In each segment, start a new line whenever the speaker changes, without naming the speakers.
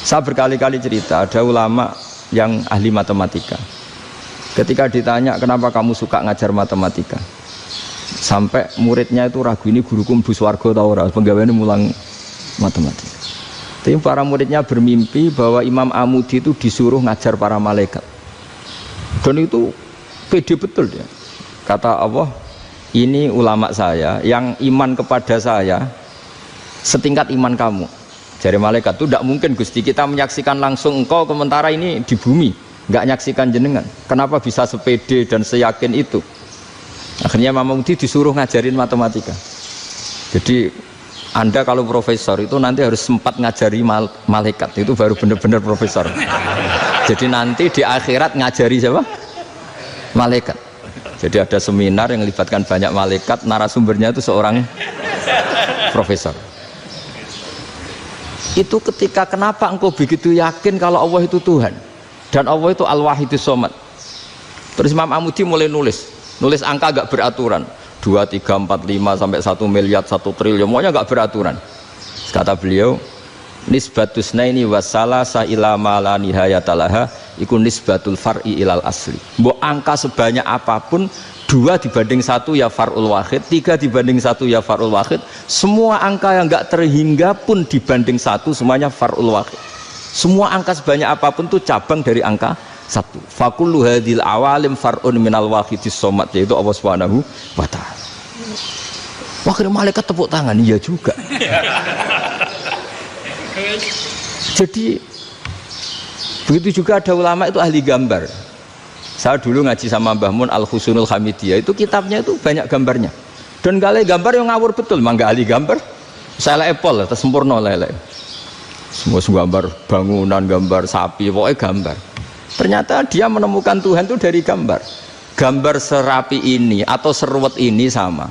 Saya berkali-kali cerita, ada ulama yang ahli matematika. Ketika ditanya kenapa kamu suka ngajar matematika, sampai muridnya itu ragu, ini guruku mlebu swarga ta ora, penggaweane mulang matematika. Tapi para muridnya bermimpi bahwa Imam Amudi itu disuruh ngajar para malaikat. Dan itu pede betul dia. Kata Allah, ini ulama saya yang iman kepada saya setingkat iman kamu. Jadi malaikat itu tidak mungkin Gusti, kita menyaksikan langsung engkau, sementara ini di bumi nggak nyaksikan jenengan. Kenapa bisa sepede dan seyakin itu? Akhirnya Imam Amudi disuruh ngajarin matematika. Jadi Anda kalau profesor itu nanti harus sempat ngajari malaikat, itu baru benar-benar profesor. Jadi nanti di akhirat ngajari siapa? Malaikat. Jadi ada seminar yang melibatkan banyak malaikat, narasumbernya itu seorang profesor. Itu ketika kenapa engkau begitu yakin kalau Allah itu Tuhan dan Allah itu Al-Wahidus Shomad. Terus Imam Amudi mulai nulis angka gak beraturan, 2, 3, 4, 5 sampai 1 miliar, 1 triliun, semuanya gak beraturan. Kata beliau, nisbatus naini wasalasa ila ma la nihayatalaha iku nisbatul far'i ilal asli. Mbok angka sebanyak apapun, 2 dibanding 1 ya far'ul wahid, 3 dibanding 1 ya far'ul wahid, semua angka yang enggak terhingga pun dibanding 1 semuanya far'ul wahid. Semua angka sebanyak apapun itu cabang dari angka 1. Fakullu hadhil awalim far'un minal wahidis shomad, yaitu Allah Subhanahu wa ta'ala. Wakil malaikat tepuk tangan, iya juga. Jadi begitu juga ada ulama itu ahli gambar. Saya dulu ngaji sama Mbah Mun Al-Husunul Hamidiyah, itu kitabnya itu banyak gambarnya. Dan gale gambar yang ngawur betul, mangga ahli gambar. Saya Apple, terus sempurna lele. Semua gambar bangunan, gambar sapi, pokoknya gambar. Ternyata dia menemukan Tuhan itu dari gambar. Gambar serapi ini atau seruwet ini sama.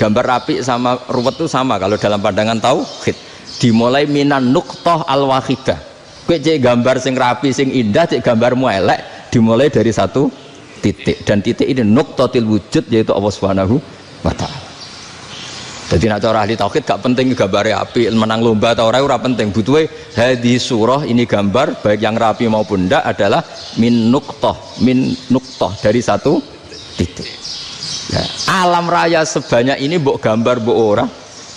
Gambar rapi sama ruwet itu sama kalau dalam pandangan tauhid. Dimulai minan nuqtah al-wahidah. Kowe cek gambar sing rapi, sing indah, cek gambarmu elek, dimulai dari 1 titik, dan titik ini nuqtatil wujud, yaitu Allah Subhanahu wa ta'ala. Jadi nak cara ahli tauhid gak penting gambare api, menang lomba atau ora penting. Butuhe hadis surah ini gambar baik yang rapi maupun ndak adalah min nuqtah dari 1 titik. Ya, alam raya sebanyak ini mbok gambar mbok ora,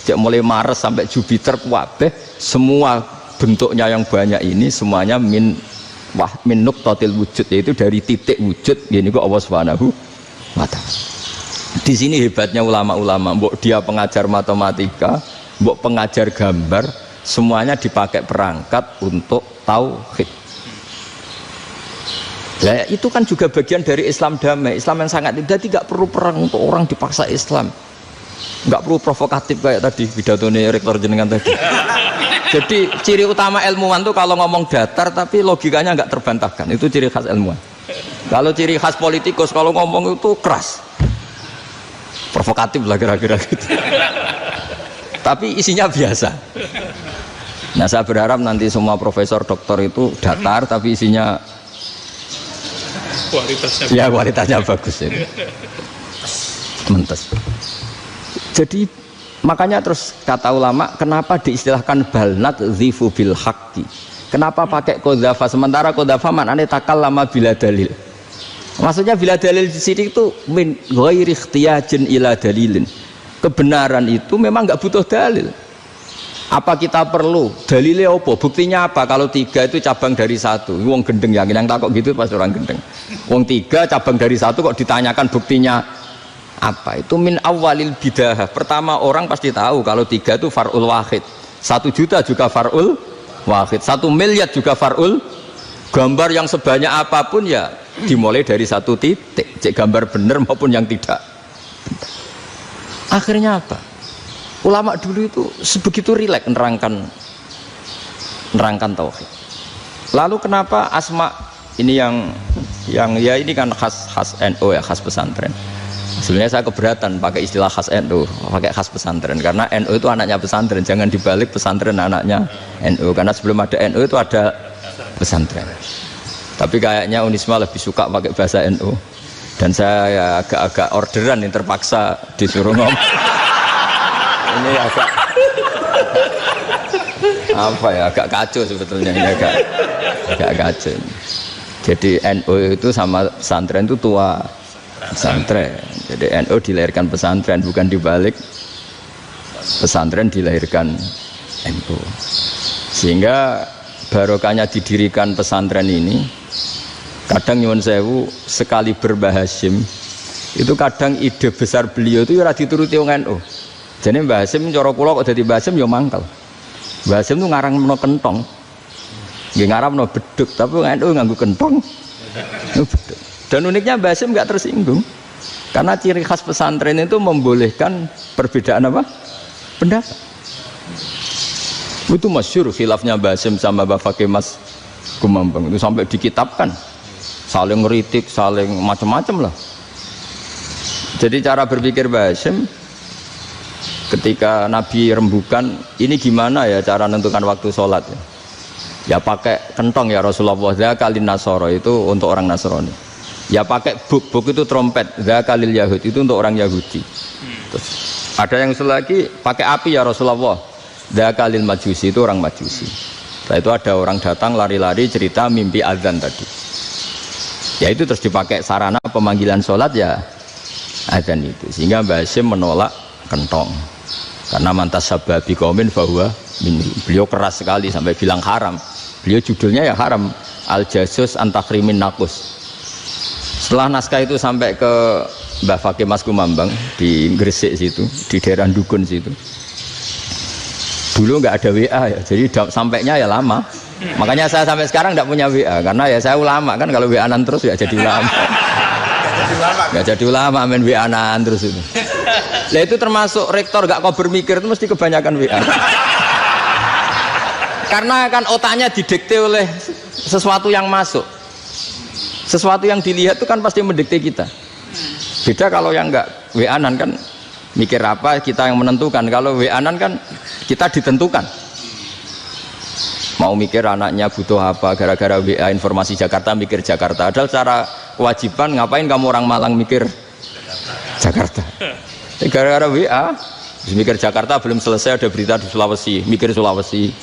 cek mulai Mars sampai Jupiter kabeh semua bentuknya yang banyak ini semuanya min nuqtatil wujud, yaitu dari titik wujud, ini kok Allah Subhanahu wa ta'ala. Di sini hebatnya ulama-ulama, mbok dia pengajar matematika, mbok pengajar gambar, semuanya dipakai perangkat untuk tauhid. Nah, itu kan juga bagian dari Islam damai, Islam yang sangat tidak perlu perang untuk orang dipaksa Islam. Nggak perlu provokatif kayak tadi pidatonya rektor jenengan tadi. Jadi ciri utama ilmuwan tuh kalau ngomong datar tapi logikanya nggak terbantahkan, itu ciri khas ilmuwan. Kalau ciri khas politikus kalau ngomong itu keras, provokatif lah kira-kira gitu. Tapi isinya biasa. Nah saya berharap nanti semua profesor doktor itu datar tapi isinya kualitasnya bagus ya. Mentes. Jadi makanya terus kata ulama, kenapa diistilahkan balnat zifu bil haqqi? Kenapa pakai qadzafa sementara qadzafa maknanya takallama bila dalil? Maksudnya bila dalil di sini itu min ghairi ikhtiyajin ila dalilin. Kebenaran itu memang nggak butuh dalil. Apa kita perlu dalilnya apa? Buktinya apa? Kalau 3 itu cabang dari 1. Wong gendeng yakin yang takut gitu pasti orang gendeng. Wong 3 cabang dari 1 kok ditanyakan buktinya apa? Itu min awalil bidah. Pertama orang pasti tahu kalau 3 itu far'ul wahid, 1 juta juga far'ul wahid, 1 miliar juga far'ul. Gambar yang sebanyak apapun ya dimulai dari 1 titik, cek gambar benar maupun yang tidak. Akhirnya apa? Ulama dulu itu sebegitu rileks nerangkan tauhid. Lalu kenapa asma ini yang ya ini kan khas NU ya, khas pesantren. Sebenarnya saya keberatan pakai istilah khas NU, pakai khas pesantren, karena NU itu anaknya pesantren, jangan dibalik pesantren anaknya NU, karena sebelum ada NU itu ada pesantren. Tapi kayaknya Unisma lebih suka pakai bahasa NU, dan saya ya agak-agak orderan yang terpaksa disuruh ngomong. Ini agak Apa ya, agak kacau sebetulnya ini, agak kacau. Jadi NU itu sama pesantren itu tua pesantren. Jadi NU dilahirkan pesantren, bukan dibalik pesantren dilahirkan NU. Sehingga barokahnya didirikan pesantren ini, kadang nyuwun sewu sekali Mbah Hasyim itu kadang ide besar beliau itu ora dituruti wong NU. Jadi Mbah Hasyim cara kula kok dadi Mbah Hasyim ya mangkel. Mbah Hasyim itu ngarangno kentong. Nggih ngaramno beduk, tapi NU nganggo kentong. Dan uniknya Mbah Hasyim enggak tersinggung. Karena ciri khas pesantren itu membolehkan perbedaan apa? Pendapat. Itu masyhur khilafnya Mbah Hasyim sama Mbah Fakih Mas Kumambang itu sampai dikitabkan. Saling ngeritik, saling macam-macam lah. Jadi cara berpikir Mbah Hasyim ketika Nabi rembukan, ini gimana ya cara menentukan waktu sholat ya? Ya pakai kentong ya Rasulullah, dzakalin nasara itu untuk orang Nasrani. Ya pakai buk itu trompet, dzakalil Yahud itu untuk orang Yahudi. Terus ada yang usul lagi pakai api ya Rasulullah, dzakalil Majusi itu orang Majusi. Setelah itu ada orang datang lari-lari cerita mimpi azan tadi. Ya itu terus dipakai sarana pemanggilan sholat ya azan itu. Sehingga Mbah Hasyim menolak kentong. Karena mantas sababi qaumin fahuwa minhum. Beliau keras sekali sampai bilang haram. Beliau judulnya ya haram, Al-Jasus Antakrimin Nakus. Setelah naskah itu sampai ke Mbah Fakih Mas Kumambang di Gresik situ, di daerah Dukun situ. Dulu nggak ada WA ya, jadi sampainya ya lama. Makanya saya sampai sekarang nggak punya WA, karena ya saya ulama kan, kalau WA-an terus ya jadi ulama. Nggak jadi ulama, main WA-an terus itu. Lah itu termasuk rektor gak kau bermikir itu mesti kebanyakan WA. Karena kan otaknya didikte oleh sesuatu yang masuk, sesuatu yang dilihat itu kan pasti mendikte kita. Beda kalau yang enggak WA-an kan mikir apa kita yang menentukan. Kalau WA-an kan kita ditentukan. Mau mikir anaknya butuh apa, gara-gara WA informasi Jakarta mikir Jakarta. Padahal secara kewajiban ngapain kamu orang Malang mikir Jakarta? Gara-gara WA mikir Jakarta belum selesai ada berita di Sulawesi, mikir Sulawesi.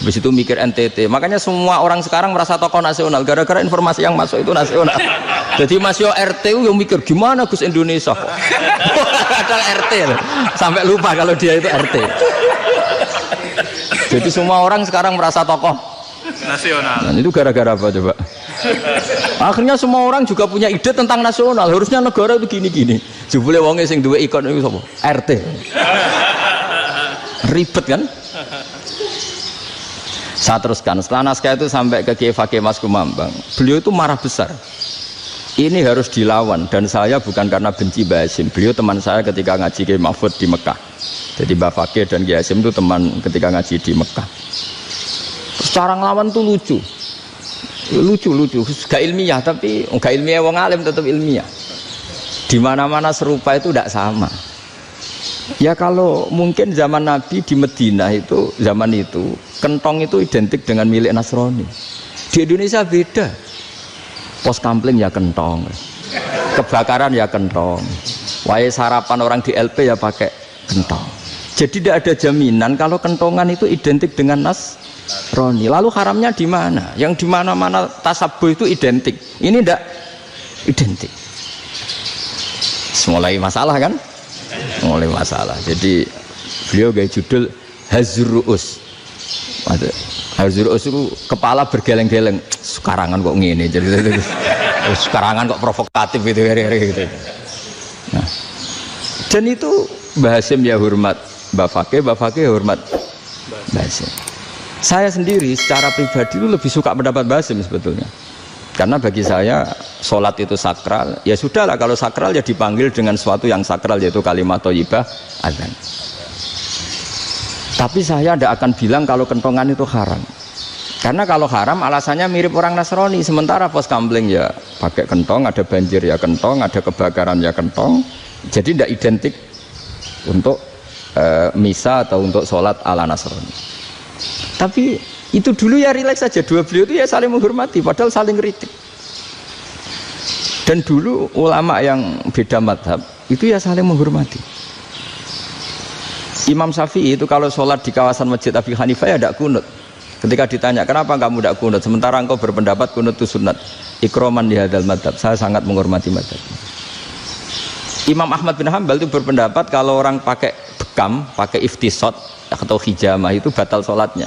Habis itu mikir NTT. Makanya semua orang sekarang merasa tokoh nasional gara-gara informasi yang masuk itu nasional. Jadi Mas Yo RT yang mikir gimana Gus Indonesia kok. Padahal RT loh. Sampai lupa kalau dia itu RT. Jadi semua orang sekarang merasa tokoh nasional. Dan itu gara-gara apa coba? Akhirnya semua orang juga punya ide tentang nasional. Harusnya negara itu gini-gini. Jebule wonge sing duwe ikon itu sapa? RT. Ribet kan? Saya teruskan, setelah naskah itu sampai ke Kiai Fakih Mas Kumambang, beliau itu marah besar. Ini harus dilawan, dan saya bukan karena benci Mbah Hasyim. Beliau teman saya ketika ngaji Kiai Mahfud di Mekah. Jadi Mbah Fakih dan Kiai Hasyim itu teman ketika ngaji di Mekah. Secara ngelawan tuh lucu, gak ilmiah, tapi gak ilmiah wong alim tetap ilmiah. Di mana-mana serupa itu tidak sama. Ya kalau mungkin zaman Nabi di Medina itu, zaman itu kentong itu identik dengan milik Nasrani. Di Indonesia beda. Pos kampling ya kentong, kebakaran ya kentong, wae sarapan orang di LP ya pakai kentong. Jadi tidak ada jaminan kalau kentongan itu identik dengan Nasrani. Lalu haramnya di mana? Yang di mana-mana tasabuh itu identik. Ini tidak identik. Mulai masalah kan? Mulai masalah. Jadi beliau gaya judul Hazruus. Hazruus itu kepala bergeleng-geleng. Sekarangan kok ngene. Jadi sekarangan kok provokatif gitu. Nah, dan itu Mbah Hasyim ya hormat Mbah Fakih hormat Mbah Hasyim. Saya sendiri secara pribadi itu lebih suka pendapat Mbah Hasyim sebetulnya. Karena bagi saya sholat itu sakral, ya sudahlah kalau sakral ya dipanggil dengan sesuatu yang sakral yaitu kalimat thayyibah azan. Tapi saya tidak akan bilang kalau kentongan itu haram. Karena kalau haram alasannya mirip orang Nasrani. Sementara pos kampling ya pakai kentong, ada banjir ya kentong, ada kebakaran ya kentong. Jadi tidak identik untuk misa atau untuk sholat ala Nasrani. Tapi itu dulu ya rileks saja, dua beliau itu ya saling menghormati padahal saling kritik. Dan dulu ulama yang beda madhab itu ya saling menghormati. Imam Syafi'i itu kalau sholat di kawasan Masjid Abi Hanifah ya tidak kunut. Ketika ditanya kenapa kamu tidak kunut sementara engkau berpendapat kunut itu sunat, ikroman di hadal madhab, saya sangat menghormati madhab. Imam Ahmad bin Hanbal itu berpendapat kalau orang pakai bekam, pakai iftisot atau hijamah itu batal sholatnya.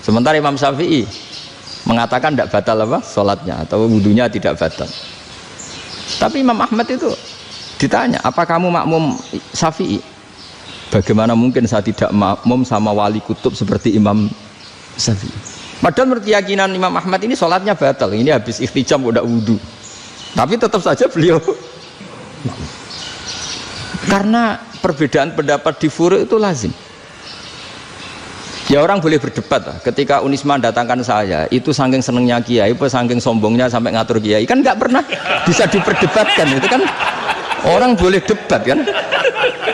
Sementara Imam Syafi'i mengatakan tidak batal apa sholatnya atau wudunya tidak batal. Tapi Imam Ahmad itu ditanya, apa kamu makmum Syafi'i? Bagaimana mungkin saya tidak makmum sama wali kutub seperti Imam Syafi'i? Padahal menurut keyakinan Imam Ahmad ini sholatnya batal. Ini habis ikhtijam udah wudu, tapi tetap saja beliau karena perbedaan pendapat di furu' itu lazim. Ya orang boleh berdebat lah. Ketika Unisma datangkan saya, itu saking senengnya kiai, apa saking sombongnya sampai ngatur kiai, kan nggak pernah bisa diperdebatkan. Itu kan orang boleh debat kan?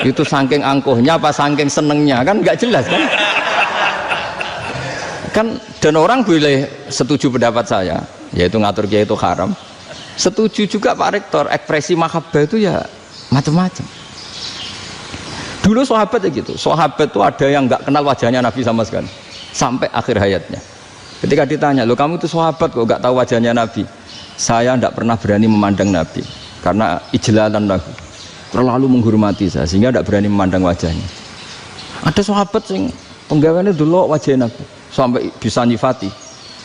Itu saking angkuhnya apa saking senengnya kan nggak jelas kan? Kan dan orang boleh setuju pendapat saya, yaitu ngatur kiai itu haram. Setuju juga Pak Rektor, ekspresi mahabbah itu ya macam-macam. Dulu sahabat ya gitu, sahabat itu ada yang nggak kenal wajahnya Nabi sama sekali sampai akhir hayatnya. Ketika ditanya, loh kamu itu sahabat kok nggak tahu wajahnya Nabi? Saya tidak pernah berani memandang Nabi karena ijlalan Nabi, terlalu menghormati saya sehingga tidak berani memandang wajahnya. Ada sahabat yang penggawaannya dulu wajah Nabi sampai bisa nyifati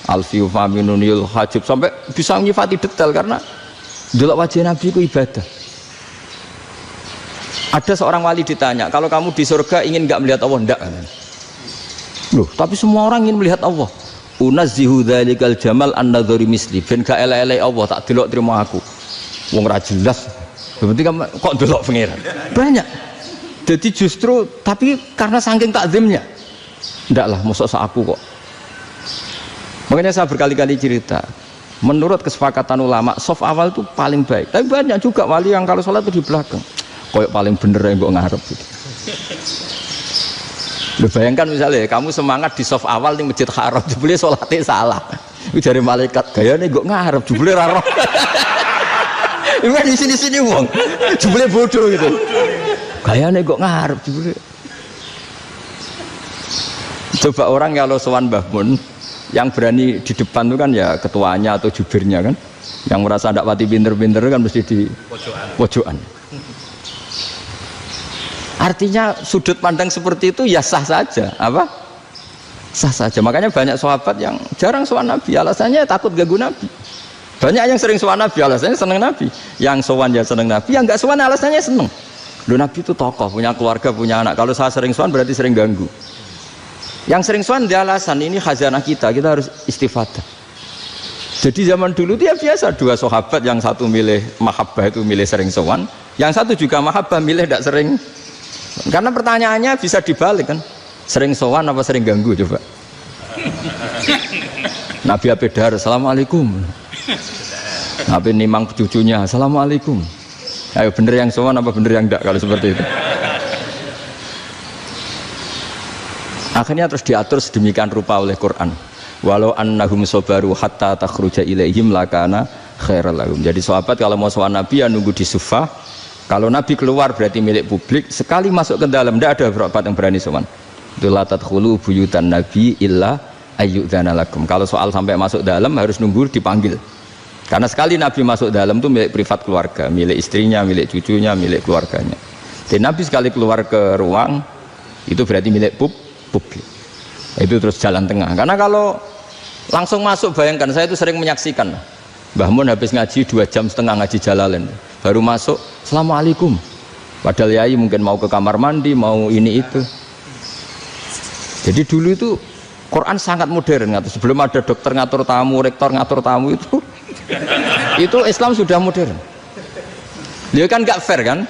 alfiu faminunil hajib, sampai bisa nyifati detail karena dulu wajah Nabi itu ibadah. Ada seorang wali ditanya, kalau kamu di surga ingin nggak melihat Allah? Enggak. Loh, tapi semua orang ingin melihat Allah. Unazzihu dzalikal jamal an-nadzari misli, ben gak elek-elek Allah tak delok terima aku. Wong ra jelas. Berarti kok delok pangeran. Banyak. Jadi justru tapi karena saking takzimnya. Enggak lah, mosok sak aku kok. Makanya saya berkali-kali cerita, menurut kesepakatan ulama, soft awal itu paling baik. Tapi banyak juga wali yang kalau sholat itu di belakang. Koyok paling bener yang gue ngarep gitu. Lu bayangkan misalnya kamu semangat di soft awal nih masjid haram, jebule sholatnya salah. Itu dari malaikat gaya nih gue ngarep, jebule raro. Ini di sini wong, jebule bodoh gitu. Gaya nih gue ngarep, jebule. Coba orang kalau sowan Mbah Mun, yang berani di depan itu kan ya ketuanya atau jubirnya kan, yang merasa tidak pati pinter-pinter kan mesti di pojokan. Artinya sudut pandang seperti itu ya sah saja, apa? Sah saja. Makanya banyak sahabat yang jarang sowan Nabi, alasannya takut ganggu Nabi. Banyak yang sering sowan Nabi, alasannya seneng Nabi. Yang sowan ya seneng Nabi, yang nggak sowan alasannya seneng. Loh, Nabi itu tokoh, punya keluarga, punya anak. Kalau saya sering sowan berarti sering ganggu. Yang sering sowan dia alasan ini khazanah kita harus istifadah. Jadi zaman dulu dia biasa dua sahabat, yang satu milih mahabbah itu milih sering sowan, yang satu juga mahabbah milih tidak sering. Karena pertanyaannya bisa dibalik kan, sering sowan apa sering ganggu coba. Nabi Abedar, assalamualaikum. Nabi nimang cucunya, assalamualaikum. Ayo bener yang sowan apa bener yang enggak kalau seperti itu. Akhirnya terus diatur sedemikian rupa oleh Quran. Walau annahum sabaru hatta takhruja ilaihim lakana khairal lahum. Jadi sahabat kalau mau sowan Nabi ya nunggu di Sufah. Kalau Nabi keluar berarti milik publik, sekali masuk ke dalam tidak ada sahabat yang berani sowan. La tadkhulu buyutan Nabi illa ayyudzana lakum. Kalau soal sampai masuk dalam harus nunggu dipanggil. Karena sekali Nabi masuk dalam itu milik privat keluarga, milik istrinya, milik cucunya, milik keluarganya. Dan Nabi sekali keluar ke ruang itu berarti milik publik. Itu terus jalan tengah. Karena kalau langsung masuk, bayangkan saya itu sering menyaksikan. Mbah Mun habis ngaji 2,5 jam ngaji Jalalain, baru masuk, assalamualaikum. Padahal yai mungkin mau ke kamar mandi, mau ini itu. Jadi dulu itu Quran sangat modern. Sebelum ada dokter ngatur tamu, rektor ngatur tamu itu Islam sudah modern. Dia kan nggak fair kan?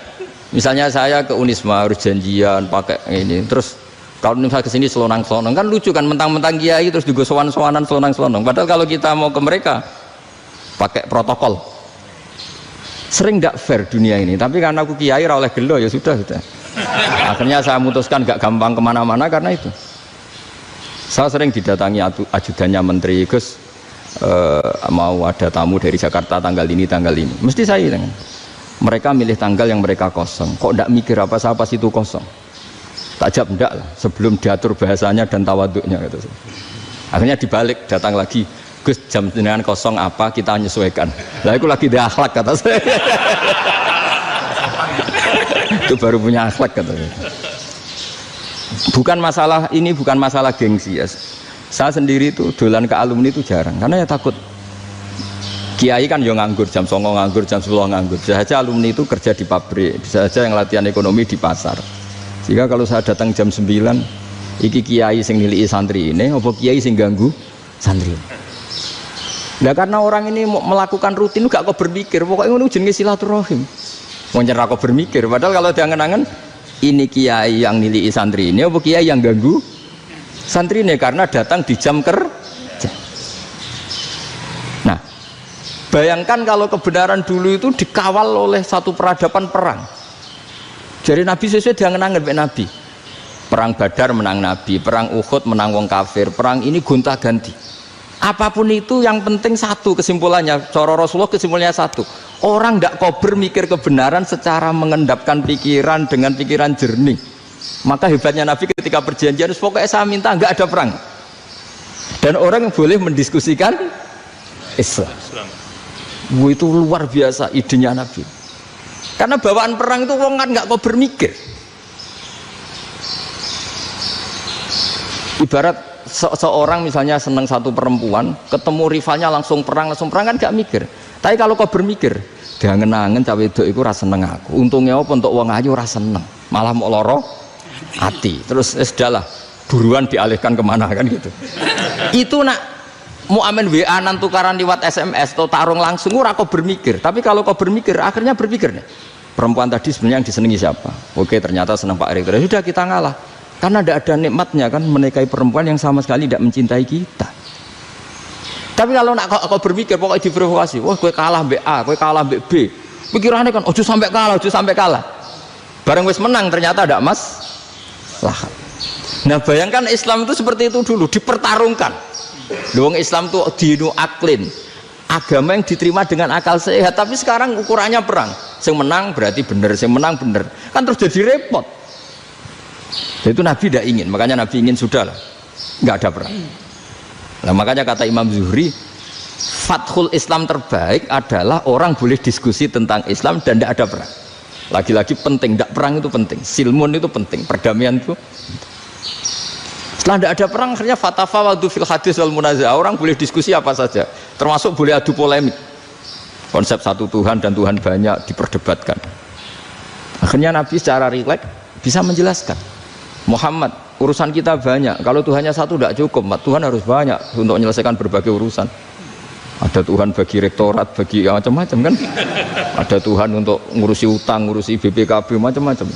Misalnya saya ke Unisma harus janjian pakai ini, terus kalau misalnya kesini selonang-selonang kan lucu kan, mentang-mentang kiai terus juga sowan-sowanan selonang-selonang. Padahal kalau kita mau ke mereka pakai protokol, sering tidak fair dunia ini. Tapi karena aku kiai oleh gelo ya sudah. Akhirnya saya memutuskan gak gampang kemana-mana karena itu. Saya sering didatangi ajudannya menteri, Gus mau ada tamu dari Jakarta tanggal ini. Mesti saya dengan mereka milih tanggal yang mereka kosong. Kok tidak mikir apa siapa situ kosong? Tak jawab enggak lah, sebelum diatur bahasanya dan tawaduknya gitu. Akhirnya dibalik, datang lagi, Gus jam jenengan kosong apa kita menyesuaikan. Lah aku lagi di akhlak kata saya. Itu baru punya akhlak katanya. Bukan masalah ini, bukan masalah gengsi ya. Saya sendiri itu dolan ke alumni itu jarang, karena ya takut. Kiai kan yang nganggur, jam 9 nganggur, jam 10 nganggur. Bisa saja alumni itu kerja di pabrik, bisa saja yang latihan ekonomi di pasar. Sehingga kalau saya datang jam 9, iki kiai sing nilai santri ini, apa kiai sing ganggu santri. Nah karena orang ini melakukan rutin, gak kok berpikir, pokoknya ini jenenge silaturahim. Mau nyerah kok berpikir, padahal kalau diangen-angen, ini kiai yang nilai santri ini, apa kiai yang ganggu santri ini karena datang di jam kerja. Nah, bayangkan kalau kebenaran dulu itu dikawal oleh satu peradaban perang. Jadi Nabi sesuai diangen-angen Nabi. Perang Badar menang Nabi, perang Uhud menang wong kafir, perang ini gonta-ganti. Apapun itu yang penting satu kesimpulannya, cara Rasulullah kesimpulannya satu. Orang tidak kober mikir kebenaran secara mengendapkan pikiran dengan pikiran jernih. Maka hebatnya Nabi ketika perjanjian, pokoknya saya minta nggak ada perang. Dan orang yang boleh mendiskusikan Islam. Itu luar biasa idenya Nabi. Karena bawaan perang itu wong kan nggak kober mikir. Ibarat seorang misalnya senang satu perempuan, ketemu rivalnya langsung perang kan gak mikir. Tapi kalau kau bermikir, diangen-angen cawe wedok iku ora seneng aku. Untungnya apa untuk wong ayu ora seneng, malah mau loro hati. Terus sudahlah, buruan dialihkan kemana kan gitu. Itu nak mau amen WA nan tukaran lewat SMS atau tarung langsung ora kau bermikir. Tapi kalau kau bermikir, akhirnya berpikir nih. Perempuan tadi sebenarnya yang disenangi siapa? Oke, ternyata senang Pak Erik. Sudah kita ngalah. Karena tidak ada nikmatnya kan menikahi perempuan yang sama sekali tidak mencintai kita. Tapi kalau nak kau berpikir pokoknya diprovokasi, wah kue kalah mbak A, kue kalah mbak B, pikirannya kan ojo sampai kalah. Bareng wis menang ternyata ada lah. Nah bayangkan Islam itu seperti itu dulu, dipertarungkan. Luang Islam itu dinu aklin, agama yang diterima dengan akal sehat. Tapi sekarang ukurannya perang, yang menang berarti benar, yang menang benar, kan terus jadi repot. Itu Nabi tidak ingin, makanya Nabi ingin sudah lah, nggak ada perang. Nah makanya kata Imam Zuhri, fathul Islam terbaik adalah orang boleh diskusi tentang Islam dan tidak ada perang. Lagi-lagi penting, tidak perang itu penting, silmun itu penting, perdamaian itu. Setelah tidak ada perang, akhirnya fatafawadu fil hadis wal munazah, orang boleh diskusi apa saja, termasuk boleh adu polemik. Konsep satu Tuhan dan Tuhan banyak diperdebatkan. Akhirnya Nabi secara rileks bisa menjelaskan. Muhammad, urusan kita banyak. Kalau Tuhannya satu tidak cukup, Tuhan harus banyak untuk menyelesaikan berbagai urusan. Ada Tuhan bagi rektorat, bagi macam-macam kan. Ada Tuhan untuk ngurusi utang, ngurusi BPKB, macam-macam.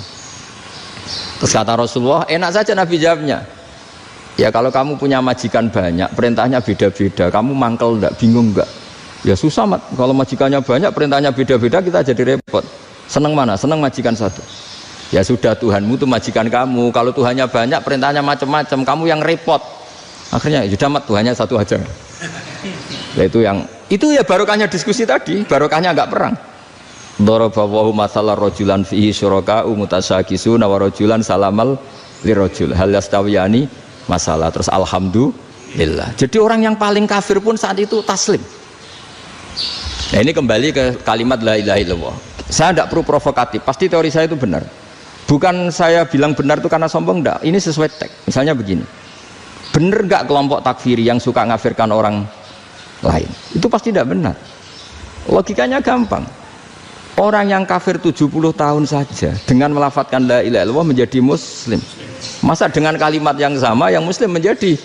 Terus kata Rasulullah, enak saja Nabi jawabnya. Ya kalau kamu punya majikan banyak, perintahnya beda-beda, kamu mangkel enggak, bingung enggak? Ya susah, Mat. Kalau majikannya banyak, perintahnya beda-beda, kita jadi repot. Senang mana? Senang majikan satu. Ya sudah, Tuhanmu itu majikan kamu. Kalau Tuhannya banyak, perintahnya macam-macam, kamu yang repot. Akhirnya sudah, Mat, Tuhannya satu aja. Nah, itu ya barokahnya diskusi tadi, barokahnya enggak perang. Daraballahu mathalan rajulan fihi syuraka'u mutasyakisuna wa rajulan salamal lirajul hal yastawiyani masalah. Terus alhamdulillah. Jadi orang yang paling kafir pun saat itu taslim. Nah, ini kembali ke kalimat la ilaha illallah. Saya tidak perlu provokatif, pasti teori saya itu benar. Bukan saya bilang benar itu karena sombong, enggak. Ini sesuai teks. Misalnya begini, benar enggak kelompok takfiri yang suka ngafirkan orang lain? Itu pasti tidak benar. Logikanya gampang. Orang yang kafir 70 tahun saja dengan melafadzkan la ilaha illallah menjadi muslim. Masa dengan kalimat yang sama yang muslim menjadi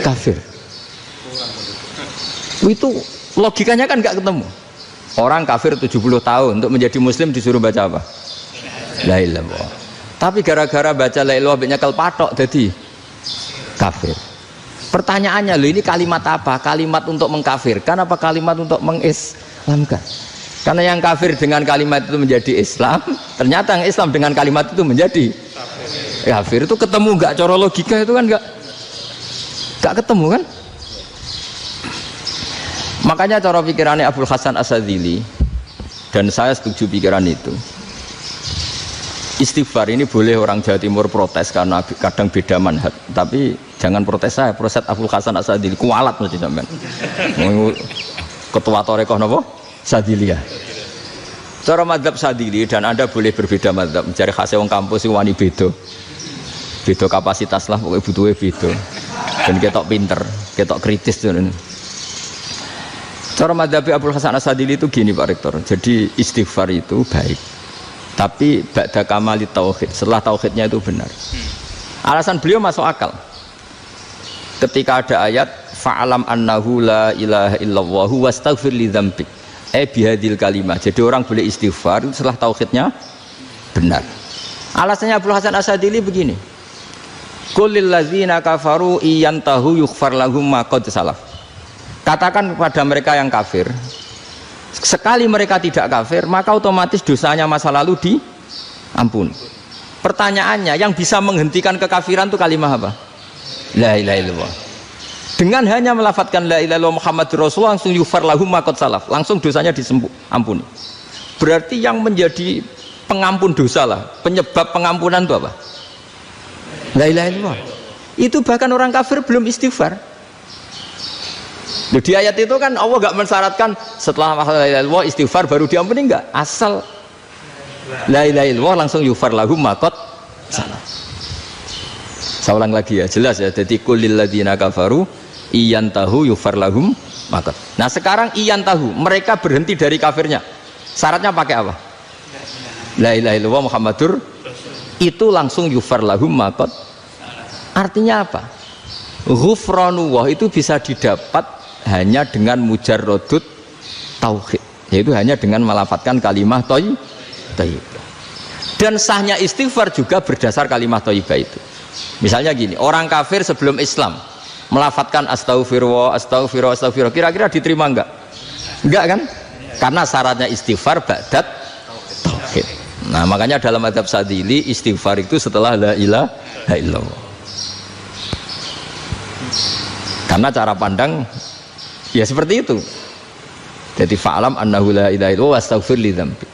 kafir? Itu logikanya kan enggak ketemu. Orang kafir 70 tahun untuk menjadi muslim disuruh baca apa? La ilaha illallah. Tapi gara-gara baca la ilaha illallah nyekel patok jadi kafir. Pertanyaannya, loh ini kalimat apa? Kalimat untuk mengkafirkan apa kalimat untuk mengislamkan? Karena yang kafir dengan kalimat itu menjadi Islam, ternyata yang Islam dengan kalimat itu menjadi kafir. Itu ketemu enggak cara logika itu kan enggak ketemu kan? Makanya cara pikirannya Abdul Hasan As-Sadzili, dan saya setuju pikiran itu istighfar ini boleh orang Jawa Timur protes karena kadang beda manhaj, tapi jangan protes saya, protes Abdul Hasan As-Sadili kualat mesti sampean. Ketua Torekoh napa? Sadiliyah. Cara madzhab Sadili dan Anda boleh berbeda madzhab, mencari khasnya wong kampus wani beda. Beda kapasitas lah pokoknya butuhnya beda. Dan ketok pinter, ketok kritis tuh. Cara madzhab Abdul Hasan As-Sadili itu gini Pak Rektor. Jadi istighfar itu baik. Tapi ba'da kamali tauhid, setelah tauhidnya itu benar. Alasan beliau masuk akal. Ketika ada ayat fa'alam annahu la ilaha illallah wastaghfir li dzambik. Bihadil kalimah. Jadi orang boleh istighfar setelah tauhidnya benar. Alasannya Abdul Hasan As-Sadili begini. Qul lil ladzina kafaru iyantahu yughfar lahum ma qad salaf. Katakan kepada mereka yang kafir, sekali mereka tidak kafir, maka otomatis dosanya masa lalu diampuni. Pertanyaannya, yang bisa menghentikan kekafiran itu kalimat apa? La ilaha illallah. Dengan hanya melafadzkan la ilaha illallah Muhammadur Rasulullah langsung yughfar lahum ma qad salaf, langsung dosanya diampuni. Berarti yang menjadi pengampun dosa lah, penyebab pengampunan itu apa? La ilaha illallah. Itu bahkan orang kafir belum istighfar. Di ayat itu kan Allah gak mensyaratkan setelah la ilaha illallah istighfar baru diampuni, enggak. Asal la ilaha illallah langsung yughfar lahum ma qad salaf. Saya ulang lagi ya, jelas ya. Jadi kulil ladzina kafaru iyantahu yughfar lahum ma qad. Nah, sekarang iyantahu, mereka berhenti dari kafirnya. Syaratnya pakai apa? La ilaha illallah Muhammadur, itu langsung yughfar lahum ma qad. Artinya apa? Ghufranullah itu bisa didapat hanya dengan mujarrodut tauhid, yaitu hanya dengan melafadzkan kalimah thayyibah. Dan sahnya istighfar juga berdasar kalimah thayyibah itu. Misalnya gini, orang kafir sebelum Islam melafadzkan astaghfirullah, astaghfirullah, astaghfirullah, kira-kira diterima enggak? Enggak kan? Karena syaratnya istighfar ba'dat tauhid. Nah, makanya dalam madzhab Sadili istighfar itu setelah la ilaha illallah. Karena cara pandang ya seperti itu. Jadi fa'alam annahu la ilaha illallah wastaghfir li dzambi.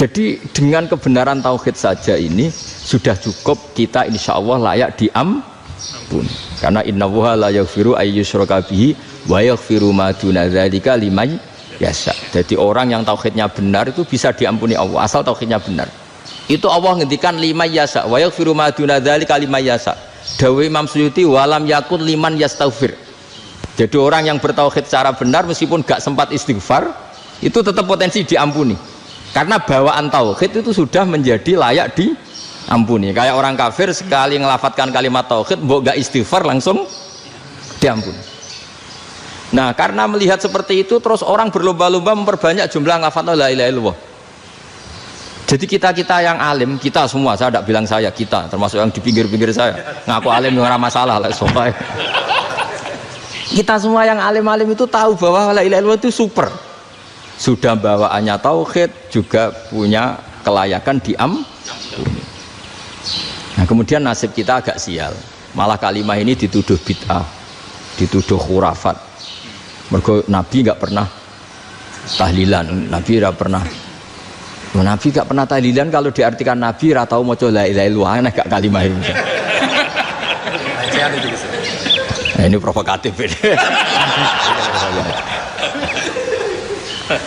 Jadi dengan kebenaran tauhid saja ini sudah cukup kita insya Allah layak diampun. Karena innallaha la yaghfiru ayyusyraka bihi wa yaghfiru ma duna dzalika liman yasha. Jadi orang yang tauhidnya benar itu bisa diampuni Allah asal tauhidnya benar. Itu Allah ngendikan liman yasha wa yaghfiru ma duna dzalika liman yasha. Dawe Imam Suyuti walam yakun liman yastaghfir. Jadi orang yang bertauhid secara benar meskipun gak sempat istighfar itu tetap potensi diampuni. Karena bawaan tauhid itu sudah menjadi layak diampuni. Kayak orang kafir sekali ngelafadzkan kalimat tauhid mbok gak istighfar langsung diampuni. Nah, karena melihat seperti itu terus orang berlomba-lomba memperbanyak jumlah ngelafadzkan la ilaha illallah. Jadi kita yang alim, kita semua, saya tidak bilang saya, kita termasuk yang di pinggir-pinggir saya ngaku alim yang orang masalah lah soalnya. Kita semua yang alim-alim itu tahu bahwa la ilaha illallah itu super. Sudah bawaannya tauhid, juga punya kelayakan diampuni. Nah, kemudian nasib kita agak sial. Malah kalimat ini dituduh bid'ah, dituduh khurafat. Mergo Nabi nggak pernah tahlilan, Nabi nggak pernah. Nabi nggak pernah tahlilan kalau diartikan Nabi ra tau maca la ilaha illallah, enak gak kalimat ini. Nah, ini provokatif ini.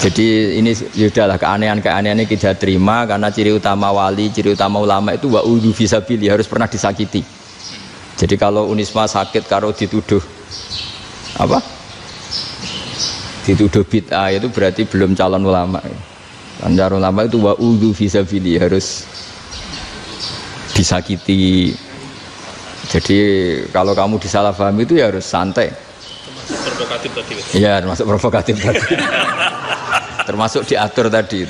Jadi ini sudahlah keanehan-keanehan ini kita terima karena ciri utama wali, ciri utama ulama itu wa'udhu fisabilillah, harus pernah disakiti. Jadi kalau Unisma sakit kalau dituduh apa? Dituduh bid'ah itu berarti belum calon ulama. Calon ulama itu wa'udhu fisabilillah, harus disakiti. Jadi kalau kamu disalahpahami itu ya harus santai.
Provokatif tadi.
Iya, termasuk provokatif tadi. Termasuk diatur tadi.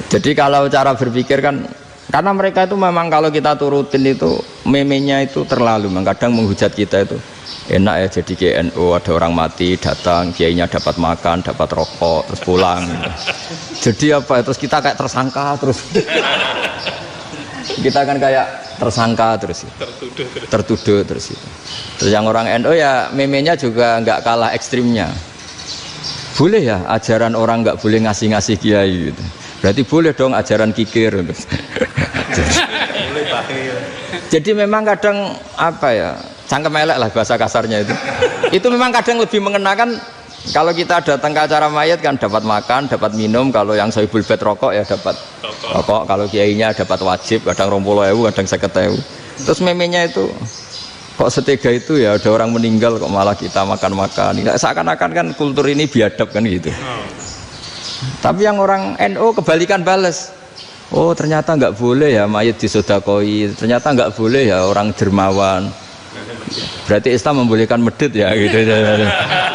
Jadi kalau cara berpikir kan, karena mereka itu memang kalau kita turutin itu memenya itu terlalu, kadang menghujat kita itu enak ya jadi GNU, ada orang mati datang, kiainya dapat makan, dapat rokok, terus pulang. Gitu. Jadi apa? Terus kita kayak tersangka terus. Kita kan kayak tersangka terus, tertuduh terus itu. Terus yang orang NU ya memenya juga nggak kalah ekstrimnya. Boleh ya ajaran orang nggak boleh ngasih kiai gitu. Berarti boleh dong ajaran kikir. Jadi memang kadang apa ya, cangkem elek lah bahasa kasarnya itu. Itu memang kadang lebih mengenakan. Kalau kita datang ke acara mayat kan dapat makan, dapat minum. Kalau yang sahibul bait rokok ya dapat rokok. Kalau kiainya dapat wajib, kadang 20.000, kadang 50.000. Terus memenya itu kok setega itu ya, ada orang meninggal kok malah kita makan-makan. Seakan-akan kan kultur ini biadab kan gitu. Tapi yang orang NU kebalikan bales. Oh ternyata nggak boleh ya mayat disodakoi. Ternyata nggak boleh ya orang dermawan. Berarti Islam membolehkan medit ya gitu.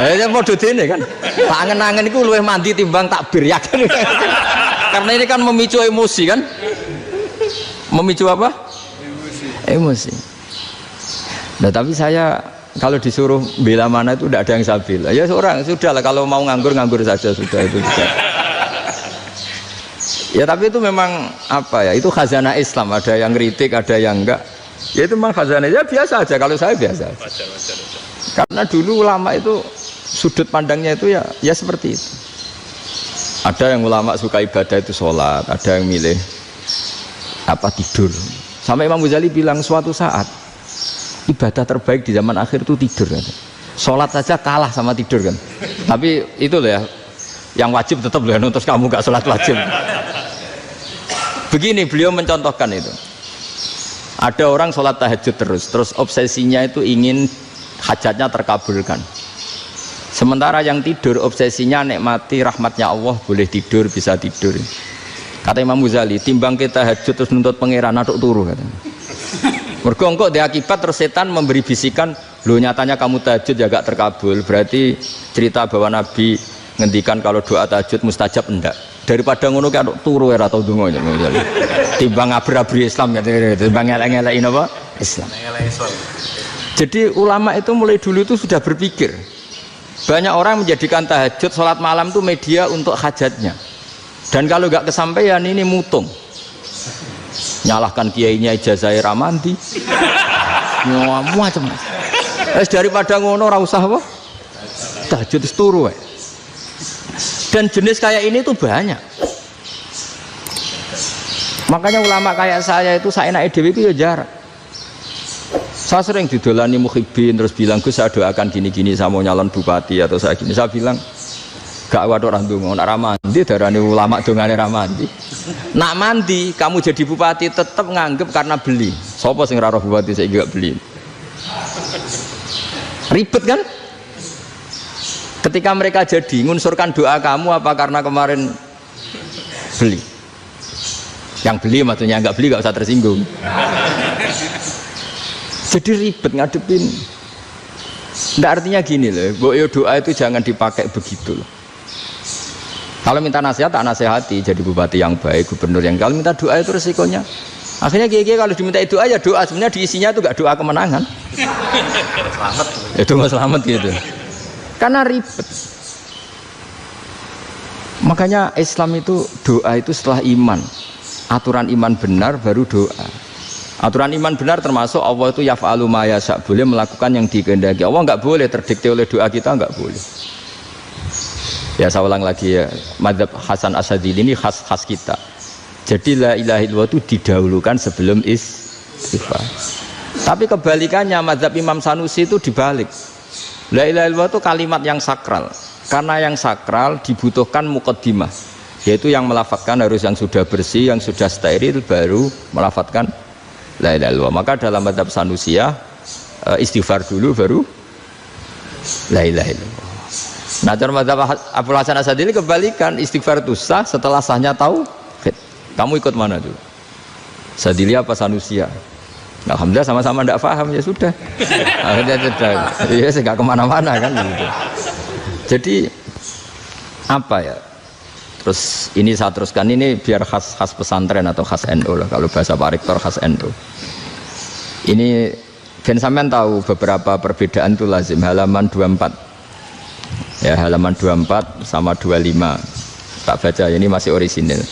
Ya modus ini kan. Angen-angen itu luwih mandi timbang takbir ya kan. Karena ini kan memicu emosi kan. Memicu apa? Emosi. Nah tapi saya kalau disuruh bela mana itu tidak ada yang saya bela. Ya seorang sudah lah, kalau mau nganggur saja sudah itu. Ya tapi itu memang apa ya? Itu khazanah Islam. Ada yang kritik, ada yang enggak. Ya itu memang khazanah. Ya biasa aja. Kalau saya biasa. Wajar. Karena dulu ulama itu sudut pandangnya itu ya seperti itu. Ada yang ulama suka ibadah itu sholat, ada yang milih apa tidur. Sampai Imam Ghazali bilang suatu saat ibadah terbaik di zaman akhir itu tidur kan. Sholat saja kalah sama tidur kan. Tapi itu loh ya, yang wajib tetap loh, terus kamu gak sholat wajib. Begini beliau mencontohkan itu. Ada orang sholat tahajud terus obsesinya itu ingin hajatnya terkabulkan. Sementara yang tidur obsesinya nikmati rahmatnya Allah, boleh tidur, bisa tidur. Kata Imam Ghazali, timbang kita tahajud terus nuntut pangeran aduk turu katanya. Mergo engko dia akibat terus setan memberi bisikan, lo nyatanya kamu tahajud ya gak terkabul. Berarti cerita bahwa Nabi ngendikan kalau doa tahajud mustajab enggak. Daripada ngono kan turu ora tau donga misalnya. Timbang ngabur-abri Islam timbang ngelek-ngelekin apa? Islam. Jadi ulama itu mulai dulu itu sudah berpikir. Banyak orang menjadikan tahajud sholat malam itu media untuk hajatnya. Dan kalau nggak kesampaian ini mutung. Nyalahkan kiainya ijazah ramandi. Macam. Daripada ngono ora usah apa? Tahajud turu wae. Dan jenis kayak ini tuh banyak. Makanya ulama kayak saya itu saenake dhewe itu ya jarak. Saya sering didolani muhibbin terus bilang, Gus saya doakan gini-gini, saya mau nyalon bupati atau saya gini. Saya bilang gak waduh orang dongo, nak ramandi darani ulama dongane ramandi. Nak mandi kamu jadi bupati tetap nganggep karena beli. Sopo sing ora roh bupati saya gak beli. Ribet kan? Ketika mereka jadi ngunsurkan doa kamu apa karena kemarin beli? Yang beli maksudnya, nggak beli nggak usah tersinggung. Jadi ribet ngadepin. Nggak artinya gini loh, boyo doa itu jangan dipakai begitu loh. Kalau minta nasihat tak nasihati, jadi bupati yang baik, gubernur yang. Kalau minta doa itu resikonya. Akhirnya kiai kalau diminta doa ya doa, sebenarnya diisinya itu nggak doa kemenangan. Selamat. Itu nggak selamat gitu. Karena ribet. Makanya Islam itu doa itu setelah iman. Aturan iman benar baru doa. Aturan iman benar termasuk Allah itu yaf'alu ma yasha, boleh melakukan yang dikehendaki. Allah enggak boleh terdikte oleh doa kita, enggak boleh. Ya saya ulang lagi ya, mazhab Hasan Asyadzili ini khas kita. Jadi la ilaha illallah itu didahulukan sebelum istighfar. Tapi kebalikannya mazhab Imam Sanusi itu dibalik. La ilaha illallah itu kalimat yang sakral. Karena yang sakral dibutuhkan muqaddimah, yaitu yang melafadzkan harus yang sudah bersih, yang sudah steril baru melafadzkan la ilaha illallah. Maka dalam mazhab Sanusiyah istighfar dulu baru la ilaha illallah. Nah dalam mazhab Abul Hasan Asyadzili kebalikan, istighfar itu sah setelah sahnya tauhid. Kamu ikut mana dulu? Asyadzili apa Sanusiyah? Alhamdulillah sama-sama tidak paham ya sudah. Akhirnya sudah, ya nggak kemana-mana kan gitu. Jadi apa ya? Terus ini saya teruskan ini biar khas pesantren atau khas NU lah, kalau bahasa Pak Rektor khas NU. Ini Ben sampean tahu beberapa perbedaan itu lazim, halaman 24. Ya halaman 24 sama 25. Tak baca ini masih orisinil.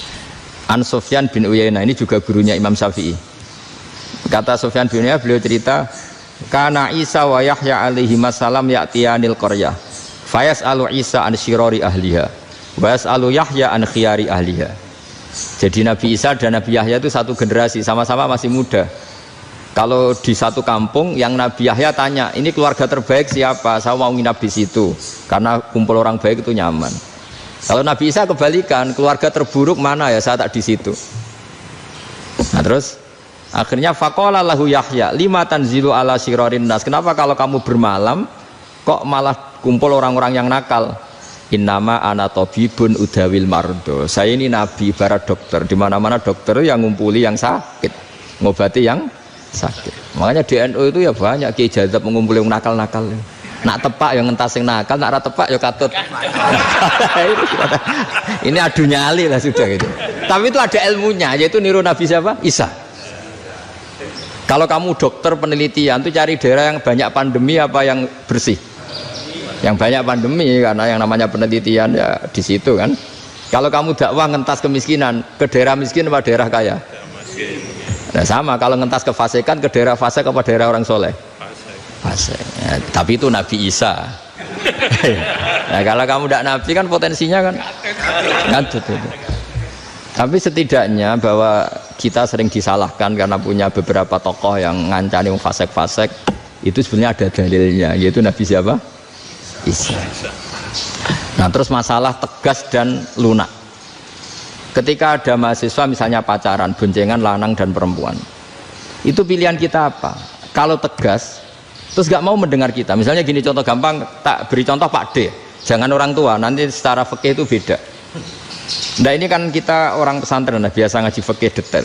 An Sufyan bin Uyainah ini juga gurunya Imam Syafi'i. Kata Sufyan bin Uyainah, beliau cerita, kana Isa wa Yahya alaihi masalam ya'tiyanil qaryah. Fayas'alu Isa an syirari ahliha. Wa yas'alu Yahya an khiyari ahliha. Jadi Nabi Isa dan Nabi Yahya itu satu generasi, sama-sama masih muda. Kalau di satu kampung yang Nabi Yahya tanya, ini keluarga terbaik siapa? Saya mau nginap di situ karena kumpul orang baik itu nyaman. Kalau Nabi Isa kebalikan, keluarga terburuk mana ya? Saya tak di situ. Nah terus akhirnya faqala lahu Yahya, lima tanzilu ala syirarin nas. Kenapa kalau kamu bermalam kok malah kumpul orang-orang yang nakal? Innama ana tabibun udawil mardo. Saya ini nabi ibarat dokter. Di mana-mana dokter yang ngumpuli yang sakit, ngobati yang sakit. Makanya di NU itu ya banyak Kiai Jazab mengumpuli yang nakal-nakal. Nak tepak yang ngentas yang nakal, nak ra tepak ya katut. Ini adu nyali lah sudah gitu. Tapi itu ada ilmunya, yaitu niru Nabi siapa? Isa. Kalau kamu dokter penelitian tuh cari daerah yang banyak pandemi apa yang bersih? Yang banyak pandemi, karena yang namanya penelitian ya di situ kan. Kalau kamu dakwah ngentas kemiskinan, ke daerah miskin apa daerah kaya? Nah sama, kalau ngentas kefasikan, ke daerah fasik apa daerah orang soleh? Fasik. Ya, tapi itu Nabi Isa. Nah kalau kamu tidak Nabi kan potensinya kan ngadut itu. Tapi setidaknya bahwa kita sering disalahkan karena punya beberapa tokoh yang ngancani fasik-fasik, itu sebenarnya ada dalilnya, yaitu Nabi siapa? Isa. Nah terus masalah tegas dan lunak. Ketika ada mahasiswa misalnya pacaran, boncengan lanang dan perempuan, itu pilihan kita apa? Kalau tegas, terus gak mau mendengar kita. Misalnya gini contoh gampang, tak beri contoh Pak D. Jangan orang tua, nanti secara fikih itu beda. Nah ini kan kita orang pesantren, biasa ngaji fikih detail.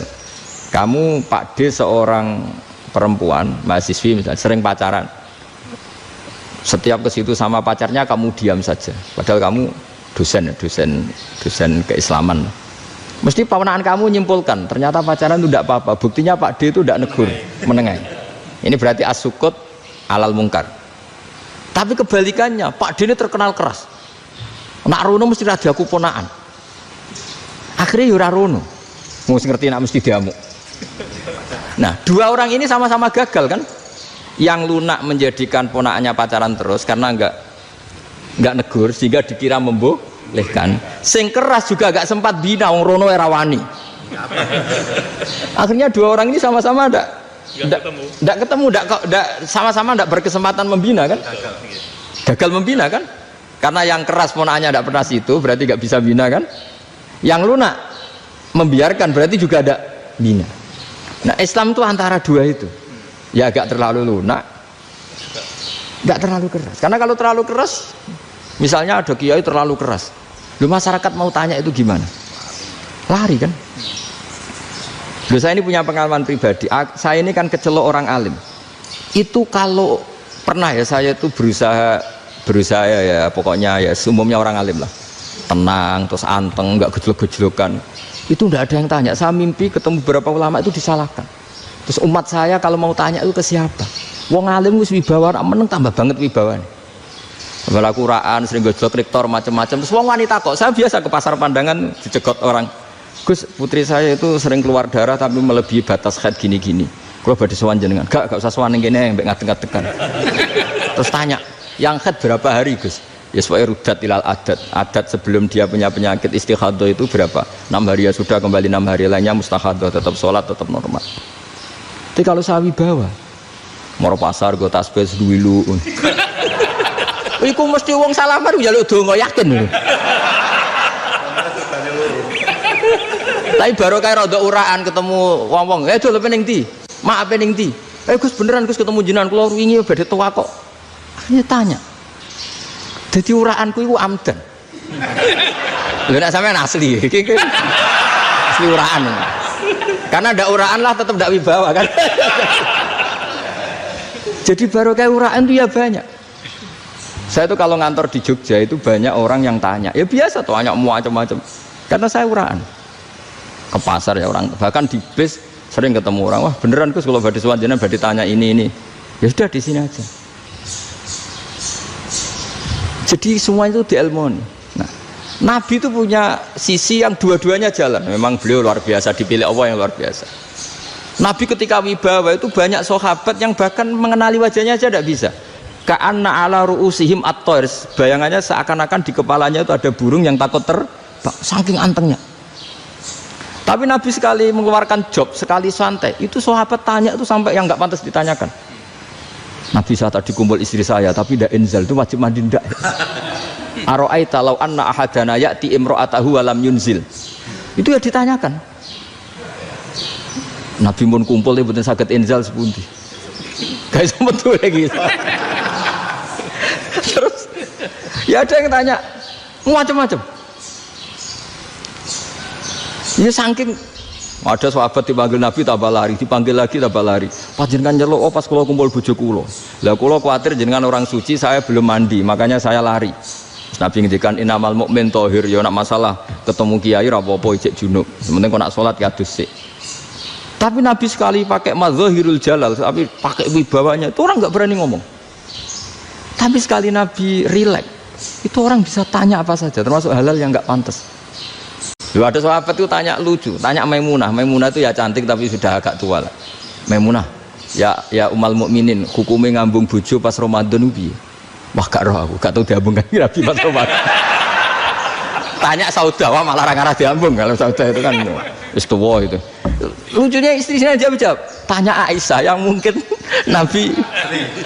Kamu Pak D seorang perempuan, mahasiswi misalnya, sering pacaran. Setiap ke situ sama pacarnya kamu diam saja, padahal kamu dosen keislaman. Mesti pamanaan kamu nyimpulkan ternyata pacaran itu tidak apa-apa. Buktinya Pak D itu tidak negur, menengahi. Ini berarti as-sukut alal mungkar. Tapi kebalikannya, Pak D ini terkenal keras. Nak rono mesti radaku ponaan. Akhirnya yura rono, mesti ngerti nak mesti diamuk. Nah dua orang ini sama-sama gagal kan? Yang lunak menjadikan ponakannya pacaran terus karena enggak negur sehingga dikira membolehkan. Sing keras juga enggak sempat bina wong rono era wani. Akhirnya dua orang ini sama-sama enggak ketemu, sama-sama enggak berkesempatan membina kan? Gagal membina kan? Karena yang keras ponakannya enggak pernah situ, berarti enggak bisa bina kan? Yang lunak membiarkan berarti juga ada bina. Nah, Islam itu antara dua itu. Ya agak terlalu lunak, nggak terlalu keras. Karena kalau terlalu keras, misalnya ada kiai terlalu keras, lu masyarakat mau tanya itu gimana? Lari kan? Lu saya ini punya pengalaman pribadi. Saya ini kan kecelok orang alim. Itu kalau pernah ya saya itu berusaha ya pokoknya ya umumnya orang alim lah, tenang terus anteng, nggak gejlok-gejlokan. Itu nggak ada yang tanya. Saya mimpi ketemu beberapa ulama itu disalahkan. Terus umat saya kalau mau tanya itu ke siapa? Wong alim wis wibawa, meneng tambah banget wibawanya. Kepala Quran, sering gojlok rektor macam-macam. Terus wong wanita kok, saya biasa ke pasar pandangan dicegot orang. Gus, putri saya itu sering keluar darah tapi melebihi batas haid gini-gini. Kalau badhe sowan jenengan, gak usah sowan ngene mbek ngadeg-ngadegan. Terus tanya, yang haid berapa hari Gus? Ya supaya rudat ilal adat sebelum dia punya penyakit istihadah itu berapa? 6 hari ya sudah, kembali 6 hari lainnya mustahadah, tetap sholat, tetap normal. Tapi kalau saya wibawa, mau pasar gue tasbih seduwilu. Iku mesti wong salaman njaluk donga yakin lho. Tapi baru kayak rada uraan ketemu wong-wong, dol pening ndi? Maaf pening ndi? Gus beneran Gus ketemu jenengan kula wingi badhe tua kok. Akhirnya tanya. Jadi uraanku iku amdan. Lho nek sampean asli iki asli uraan. Karena ndak uraan lah tetap ndak wibawa kan. Jadi baru kayak uraan itu ya banyak. Saya tuh kalau ngantor di Jogja itu banyak orang yang tanya. Ya biasa tuh tanya macam-macam. Karena saya uraan. Ke pasar ya orang, bahkan di bis sering ketemu orang. Wah beneran Gus kalau badhe sowan jenengan badhe tanya ini. Ya sudah di sini aja. Jadi semua itu diilmoni. Nah, Nabi itu punya sisi yang dua-duanya jalan. Memang beliau luar biasa, dipilih Allah yang luar biasa. Nabi ketika wibawa itu banyak sahabat yang bahkan mengenali wajahnya aja tidak bisa. Ka'anna ala ru'usihim at-tayr. Bayangannya seakan-akan di kepalanya itu ada burung yang takut terbang. Saking antengnya. Tapi Nabi sekali mengeluarkan job, sekali santai, itu sahabat tanya itu sampai yang nggak pantas ditanyakan. Nabi saya tadi kumpul istri saya, tapi tidak inzal, itu wajib mandi ndak? Aro'aita law anna ahadana ya'ti imro'atahu walam yunzil. Itu ya ditanyakan. Nabi pun kumpul itu betul sakit inzal sepundi. Guys betul lagi. Terus ya ada yang tanya macam-macam. Ya saking ada sahabat dipanggil Nabi tambah lari, dipanggil lagi tambah lari. Panjenengan nyeluk, oh pas kula kumpul bojo kula. Lah kula kuwatir jenengan orang suci, saya belum mandi, makanya saya lari. Terus Nabi ngendikan innamal mukmin thahir, ya nak masalah ketemu kiai ra apa-apa ijek junub. Sementing kok nak salat ya dusik. Tapi Nabi sekali pakai mazahirul jalal, tapi pakai wibawanya, itu orang enggak berani ngomong. Tapi sekali Nabi rileks, itu orang bisa tanya apa saja, termasuk halal yang enggak pantas. Lalu ada sahabat itu tanya lucu, tanya Maimunah. Maimunah itu ya cantik tapi sudah agak tua lah. Maimunah, ya umal mukminin, hukumnya ngambung bojo pas Ramadan piye? Wah gak roh aku, gak tahu diambung kan Nabi pas Ramadan. Tanya Saudah, wah malah ngarah diambung. Kalau Saudah itu kan wis tuwa itu. Lucunya istrinya jawab, tanya Aisyah yang mungkin Nabi.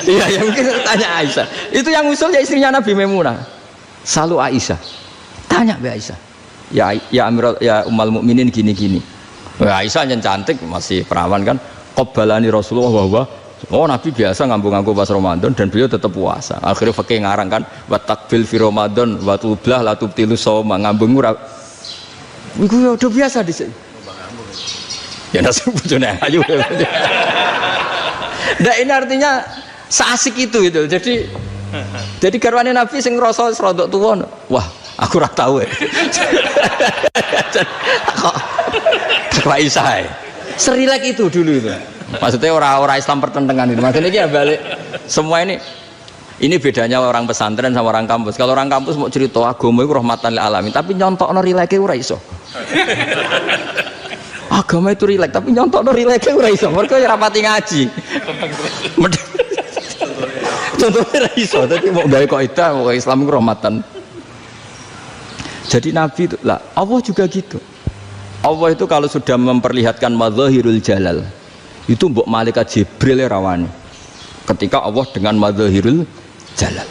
Iya, yang mungkin tanya Aisyah. Itu yang usul ya istrinya Nabi Maimunah. Selalu Aisyah. Tanya Mbak Aisyah. Ya Amirul ya umal mukminin gini-gini. Aisyah yang cantik masih perawan kan. Qabbalani Rasulullah bahwa oh Nabi biasa ngambung-ngambung pas Ramadan dan beliau tetap puasa. Akhirnya fakih ngarang kan wa takbil fi Ramadan wa tublah la tubtilu shauma ngambung ora. Iku ya udah biasa di sini. Ya nasi bojone ayu. Nah ini artinya seasik itu. Jadi garwane Nabi sing ngrasa rodok tuwa. Wah, aku ora tahu. Kok Aisyah. Serilek itu dulu itu. Maksudnya orang-orang Islam pertentangan itu. Maksudnya dia balik semua ini bedanya orang pesantren sama orang kampus. Kalau orang kampus mau cerita agama itu rahmatan lil alamin, tapi nyontokno rileke ora iso. Agama itu rilek, tapi nyontokno rileke ora iso. Mergo ya rapati ngaji. Contohnya ora iso, tapi mau gawe kaidah mau Islam itu rahmatan. Jadi Nabi itu lah, Allah juga gitu. Allah itu kalau sudah memperlihatkan madzahirul jalal, itu mbok malaikat Jibril rawani. Ketika Allah dengan madzahirul jalal.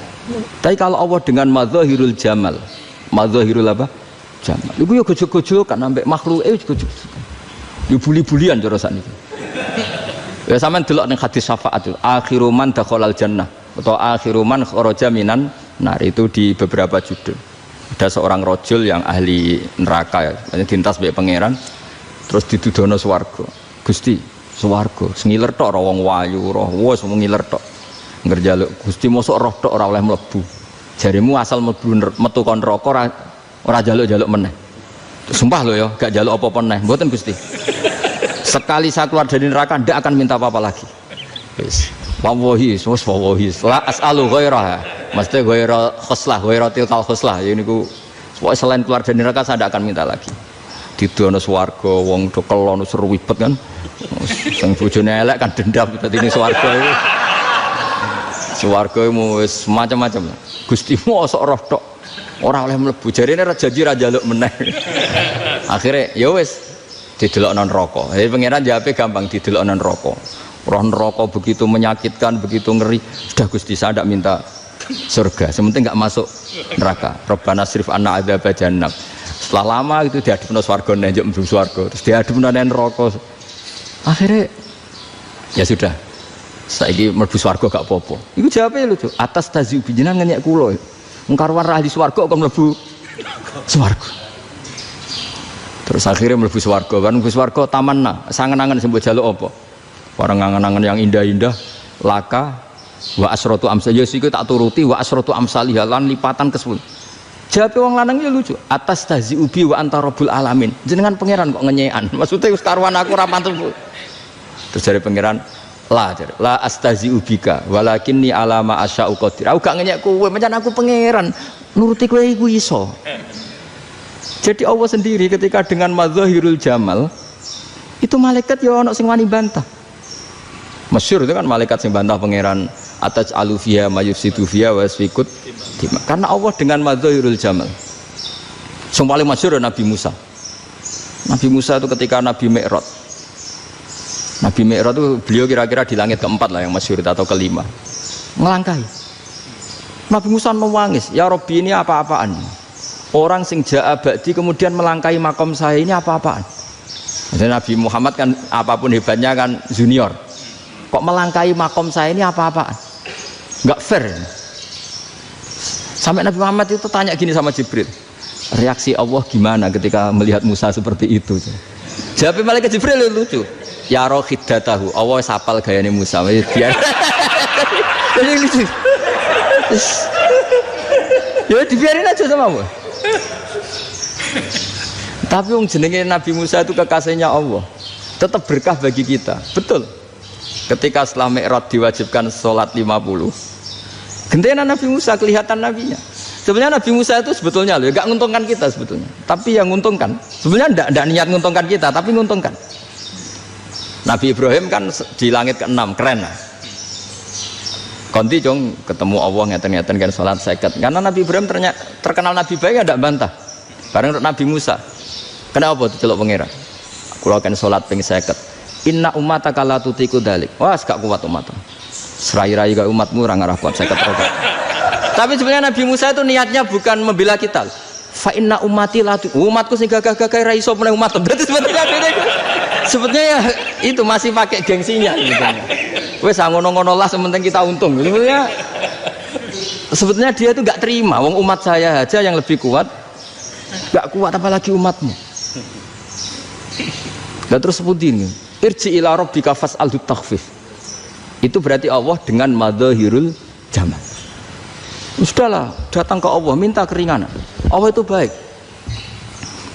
Tapi kalau Allah dengan madzahirul jamal, madzahirul apa? Jamal. Iku yo gojok-gojok kan ambek makhluke gojok. Yo buli-bulian cara sakniki. Ya sampean delok ning hadis syafaat itu, akhiru man dakhalal jannah atau akhiru man kharaja minan nar, itu di beberapa judul. Ada seorang rojul yang ahli neraka ya, dintas mbek pangeran, terus ditudono swarga. Gusti, swarga, ngiler tok ora wong wayu, roh wis ngiler tok. Ngerjaluk Gusti mosok roh tok ora oleh mlebu. Jarimu asal mlebu metu kon neraka ora jaluk-jaluk meneh. Sumpah lho ya, gak jaluk apa-apa meneh. Mboten Gusti. Sekali saya keluar dari neraka ndak akan minta apa-apa lagi. Wis. Wallahi, wallahi, la as'alu ghairah. Mesti ghairah khoslah, ghairah tilkal khoslah. Ya niku selain keluar dari neraka saya tidak akan minta lagi. Didono swarga wong do kelon seru ribet kan. Sing bojone elek kan dendam dadi ini swarga iku. Swarga wis macam-macam. Gusti mosok roh tok ora oleh mlebu. Jarine ra janji ra njaluk meneh. Akhire ya wis didelokno neraka. Jadi pangeran jawabe gampang, didelokno neraka. Roh neraka begitu menyakitkan, begitu ngeri. Sudah Gusti saya tidak minta surga, sementing nggak masuk neraka. Rabbana srif anna adzaba jahannam. Setelah lama itu diadepno swarga njuk mlebu swarga, terus diadepno neraka. Akhirnya ya sudah. Saiki mlebu swarga gak apa-apa. Iku jawabe lucu. Atas tazi jenengan ngenyek kula. Engkarwan ra di swarga kok mlebu swarga. Terus akhirnya mlebu swarga, kan mlebu swarga tamanna, sangen-angen sing mbok jaluk apa? Orang angan-angan yang indah-indah, laka wa asratu amsal ya siku tak turuti wa asratu amsalih lan lipatan ke-10. Jawab wong lanang ya lucu. Atas tazi ubi wa anta rabbul alamin. Jenengan pangeran kok ngenyekan. Maksudnya wis karuan aku ora pantes. Terus dari pangeran, la astazi ubika walakinni ala ma asya'u qadir. Aku gak ngenyek kowe, pancen aku pangeran. Nuruti kowe iku iso. Jadi Allah sendiri ketika dengan madzahirul jamal itu malaikat ya ono sing wani bantah. Masyhur itu kan malaikat sing bantah pangeran atas alufia mayufsidu fiha wasfikut. Karena Allah dengan madzahirul jamal. Sing paling masyhur Nabi Musa. Nabi Musa itu ketika Nabi Mi'raj. Nabi Mi'raj itu beliau kira-kira di langit keempat lah yang masyhur atau kelima. Ngelangkai. Nabi Musa nangis, ya Rabbi ini apa-apaan? Orang sing ja'a ba'di kemudian melangkai makom saya ini apa-apaan? Jadi Nabi Muhammad kan apapun hebatnya kan junior. Kok melangkai makom saya ini apa-apaan? Enggak fair. Sampai Nabi Muhammad itu tanya gini sama Jibril. Reaksi Allah gimana ketika melihat Musa seperti itu? Jawab malaikat Jibril lucu. Ya roh khiddatahu. Allah sapal gayane Musa. Biar. Jadi lucu. Ya dibiarin aja sama Allah. Tapi wong jenenge Nabi Musa itu kekasihnya Allah. Tetap berkah bagi kita. Betul. Ketika setelah Mi'raj diwajibkan sholat 50. Gentena Nabi Musa kelihatan nabinya. Sebenarnya Nabi Musa itu sebetulnya loh, enggak menguntungkan kita sebetulnya. Tapi yang menguntungkan, sebenarnya enggak niat menguntungkan kita, tapi menguntungkan. Nabi Ibrahim kan di langit ke-6, keren lah. Konti jong ketemu Allah ngeten-ngeten kan sholat 50. Karena Nabi Ibrahim terkenal Nabi baik enggak bantah. Bareng Nabi Musa. Kenapa diceluk pangeran? Kula kan salat ping 50. Inna ummataka la tutiku dalik. Wah, gak kuat umatmu. Serai-rai gak umatmu ora ngarah kuat 50 rokaat. Tapi sebenarnya Nabi Musa itu niatnya bukan membela kita. Fa inna ummati la umatku sing gagah-gagah ra iso meneh umat. Berarti sebetulnya ya itu masih pakai gengsinya gitu. Wes ngono-ngono lah sementing kita untung. Sebetulnya dia itu enggak terima wong umat saya aja yang lebih kuat. Enggak kuat apalagi umatmu. Dan terus sebutin irji ila rabbika fas'alhu takhfif. Itu berarti Allah dengan madzahirul jamal. Sudahlah, datang ke Allah minta keringanan. Allah itu baik.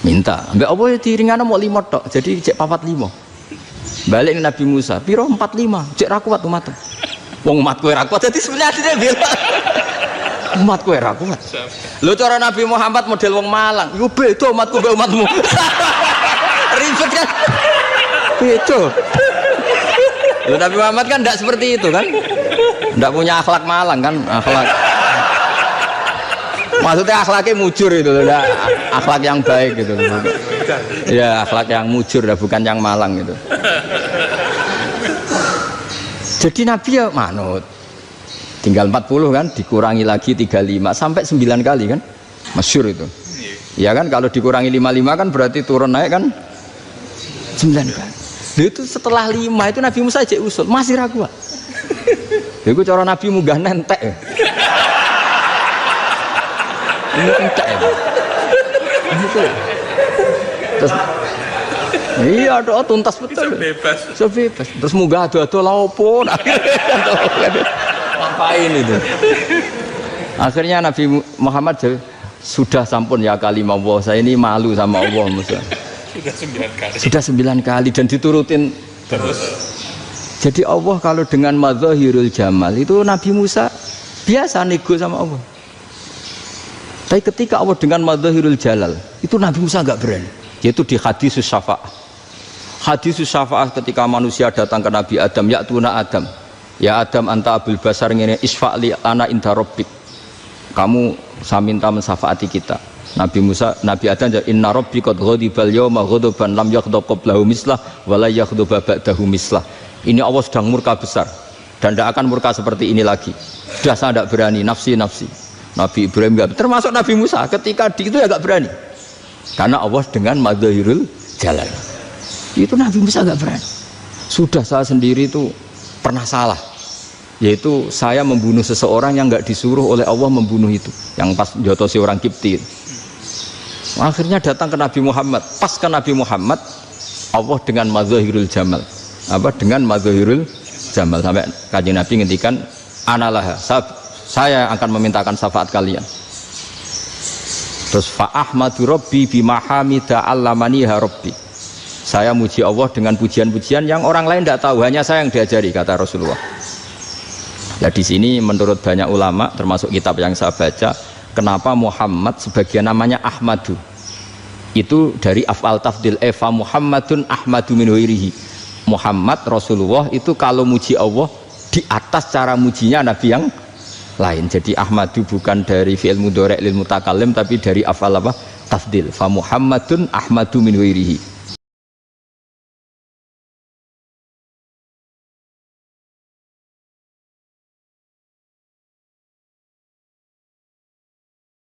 Minta, ambek Allah itu ringanan mau 5 tok. Jadi cek 45. Balik ke Nabi Musa, piro 45. Cek ra kuat umat. Wong umatku ora kuat. Jadi sebenarnya dia bilang umatku ora kuat. Lho cara Nabi Muhammad model wong Malang. Iku beda umatku mbek umatmu. Ribet kan? Beda. Lho Nabi Muhammad kan tidak seperti itu kan? Tidak punya akhlak Malang kan? Akhlak. Maksudnya akhlaknya mujur itu, akhlak yang baik gitu. Ya akhlak yang mujur, bukan yang Malang gitu. Jadi Nabi ya manut. Tinggal 40 kan, dikurangi lagi 35 sampai 9 kali kan? Masyhur itu. Ya kan kalau dikurangi 55 kan berarti turun naik kan 9 kali. Itu setelah 5 itu Nabi Musa aja usul, masih ragu. Itu cara Nabi munggah nentek ya. Ini entek ya. Gitu. Terus iya doa tuntas betul. Sebebas. Terus munggah ado-ado laupun. Ngapain itu? Akhirnya Nabi Muhammad sudah sampun ya kalimah Allah. Saya ini malu sama Allah Musa. Sudah 9 kali dan diturutin terus. Jadi Allah kalau dengan madzahirul jamal itu Nabi Musa biasa nego sama Allah. Tapi ketika Allah dengan madzahirul jalal itu Nabi Musa enggak berani. Yaitu di hadis syafa'ah. Hadis syafa'ah ketika manusia datang ke Nabi Adam, ya tuna Adam. Ya Adam anta abul basar ngene isfa'li ana inda rabbik. Kamu saya minta mensafaati kita. Nabi Musa, Nabi Adam inna rabbi qad ghadibal yawma ghadaban lam yaghdab qablahu mislah wa la yaghdab ba'dahu mislah. Ini Allah sedang murka besar dan tidak akan murka seperti ini lagi. Sudah saya tidak berani, nafsi. Nabi Ibrahim enggak, termasuk Nabi Musa ketika di itu ya enggak berani. Karena Allah dengan madzahirul jalal. Itu Nabi Musa enggak berani. Sudah saya sendiri itu pernah salah. Yaitu saya membunuh seseorang yang enggak disuruh oleh Allah membunuh itu. Yang pas jotosi orang Kipti. Akhirnya datang ke Nabi Muhammad. Pas ke Nabi Muhammad Allah dengan madzahirul jamal. Dengan madzahirul jamal sampai Kanjeng Nabi ngendikan analah saya akan memintakan syafaat kalian. Terus fa ahmadu rabbi bima hamida allamaniha rabbi. Saya muji Allah dengan pujian-pujian yang orang lain tidak tahu, hanya saya yang diajari, kata Rasulullah. Ya di sini menurut banyak ulama termasuk kitab yang saya baca, kenapa Muhammad sebagian namanya Ahmadu. Itu dari af'al tafdil fa Muhammadun ahmadu min ghairihi. Muhammad Rasulullah itu kalau muji Allah di atas cara mujinya nabi yang lain. Jadi Ahmadu bukan dari fi'il mudhari' lil mutakallim tapi dari af'al apa? Tafdil. Fa Muhammadun ahmadu min ghairihi.